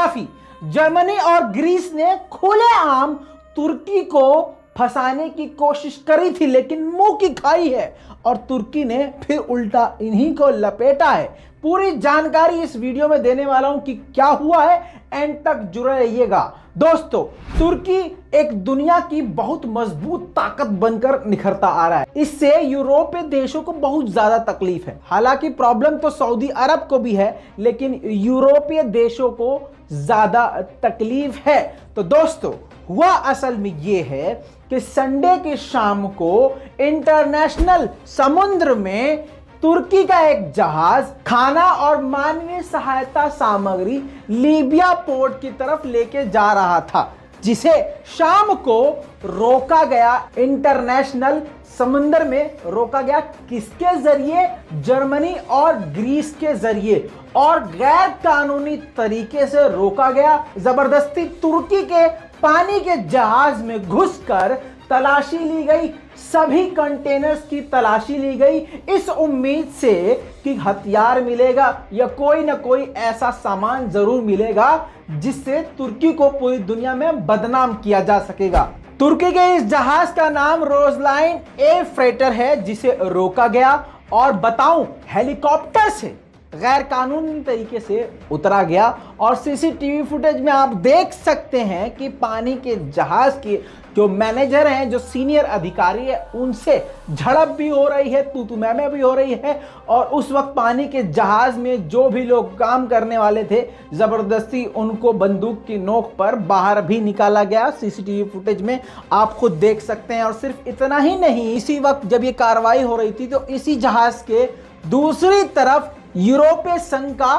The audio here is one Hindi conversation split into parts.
गद्दाफी, जर्मनी और ग्रीस ने खुलेआम तुर्की को फंसाने की कोशिश करी थी, लेकिन मुंह की खाई है और तुर्की ने फिर उल्टा इन्हीं को लपेटा है। पूरी जानकारी इस वीडियो में देने वाला हूं कि क्या हुआ है, एंड तक जुड़े रहिएगा। दोस्तों, तुर्की एक दुनिया की बहुत मजबूत ताकत बनकर निखरता आ रहा है। इससे यूरोपीय देशों को बहुत ज्यादा तकलीफ है। हालांकि प्रॉब्लम तो सऊदी अरब को भी है, लेकिन यूरोपीय देशों को ज्यादा तकलीफ है। तो दोस्तों, हुआ असल में यह है कि संडे की शाम को इंटरनेशनल समुद्र में तुर्की का एक जहाज खाना और मानवीय सहायता सामग्री लीबिया पोर्ट की तरफ लेके जा रहा था, जिसे शाम को रोका गया। इंटरनेशनल समुद्र में रोका गया किसके जरिए? जर्मनी और ग्रीस के जरिए, और गैर कानूनी तरीके से रोका गया। जबरदस्ती तुर्की के पानी के जहाज में घुसकर तलाशी ली गई, सभी कंटेनर्स की तलाशी ली गई, इस उम्मीद से कि हथियार मिलेगा या कोई ना कोई ऐसा सामान जरूर मिलेगा जिससे तुर्की को पूरी दुनिया में बदनाम किया जा सकेगा। तुर्की के इस जहाज का नाम रोजलाइन ए फ्रेटर है, जिसे रोका गया। और बताऊं, हेलीकॉप्टर से गैर कानूनी तरीके से उतरा गया, और सीसीटीवी फुटेज में आप देख सकते हैं कि पानी के जहाज के जो मैनेजर हैं, जो सीनियर अधिकारी है, उनसे झड़प भी हो रही है, तू मैं भी हो रही है। और उस वक्त पानी के जहाज में जो भी लोग काम करने वाले थे, जबरदस्ती उनको बंदूक की नोक पर बाहर भी निकाला गया। सीसीटीवी फुटेज में आप खुद देख सकते हैं। और सिर्फ इतना ही नहीं, इसी वक्त जब ये कार्रवाई हो रही थी तो इसी जहाज के दूसरी तरफ यूरोपीय संघ का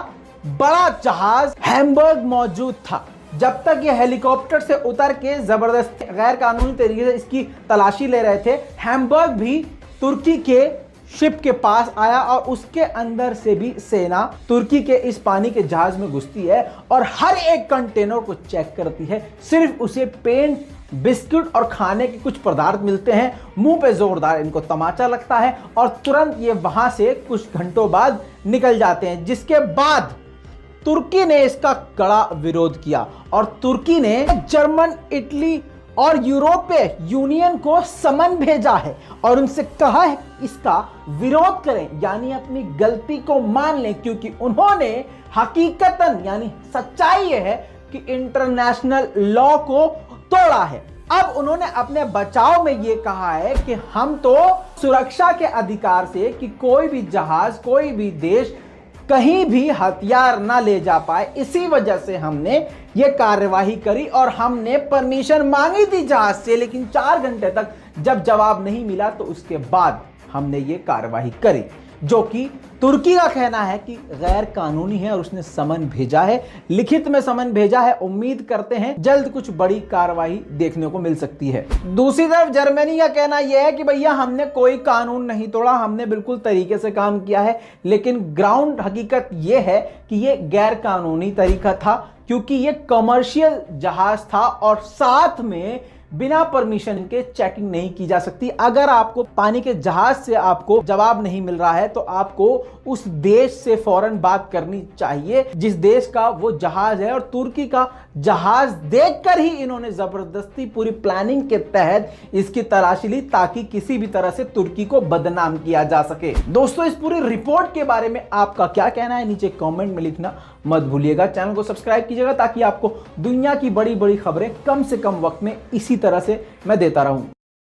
बड़ा जहाज हैम्बर्ग मौजूद था। जब तक ये हेलीकॉप्टर से उतर के जबरदस्ती गैर कानूनी तरीके से इसकी तलाशी ले रहे थे, हैम्बर्ग भी तुर्की के शिप के पास आया, और उसके अंदर से भी सेना तुर्की के इस पानी के जहाज में घुसती है और हर एक कंटेनर को चेक करती है। सिर्फ उसे पेंट, बिस्कुट और खाने के कुछ पदार्थ मिलते हैं। मुंह पे जोरदार इनको तमाचा लगता है और तुरंत ये वहां से कुछ घंटों बाद निकल जाते हैं, जिसके बाद तुर्की ने इसका कड़ा विरोध किया और तुर्की ने जर्मन, इटली और यूरोपीय यूनियन को समन भेजा है और उनसे कहा है इसका विरोध करें, यानी अपनी गलती को मान लें, क्योंकि उन्होंने हकीकतन, यानी सच्चाई यह है कि इंटरनेशनल लॉ को तोड़ा है। अब उन्होंने अपने बचाव में यह कहा है कि हम तो सुरक्षा के अधिकार से कि कोई भी जहाज, कोई भी देश कहीं भी हथियार ना ले जा पाए, इसी वजह से हमने ये कार्यवाही करी। और हमने परमिशन मांगी थी जहाज से, लेकिन 4 घंटे तक जब जवाब नहीं मिला तो उसके बाद हमने ये कार्यवाही करी, जो कि तुर्की का कहना है कि गैर कानूनी है और उसने समन भेजा है, लिखित में समन भेजा है। उम्मीद करते हैं जल्द कुछ बड़ी कार्रवाई देखने को मिल सकती है। दूसरी तरफ जर्मनी का कहना यह है कि भैया हमने कोई कानून नहीं तोड़ा, हमने बिल्कुल तरीके से काम किया है, लेकिन ग्राउंड हकीकत यह है कि यह गैर कानूनी तरीका था, क्योंकि यह कमर्शियल जहाज था और साथ में बिना परमिशन के चेकिंग नहीं की जा सकती। अगर आपको पानी के जहाज से आपको जवाब नहीं मिल रहा है तो आपको उस देश से फौरन बात करनी चाहिए जिस देश का वो जहाज है। और तुर्की का जहाज देखकर ही इन्होंने जबरदस्ती पूरी प्लानिंग के तहत इसकी तलाशी ली, ताकि किसी भी तरह से तुर्की को बदनाम किया जा सके। दोस्तों, इस पूरी रिपोर्ट के बारे में आपका क्या कहना है, नीचे कमेंट में लिखना मत भूलिएगा। चैनल को सब्सक्राइब कीजिएगा ताकि आपको दुनिया की बड़ी बड़ी खबरें कम से कम वक्त में इसी तरह से मैं देता रहूं।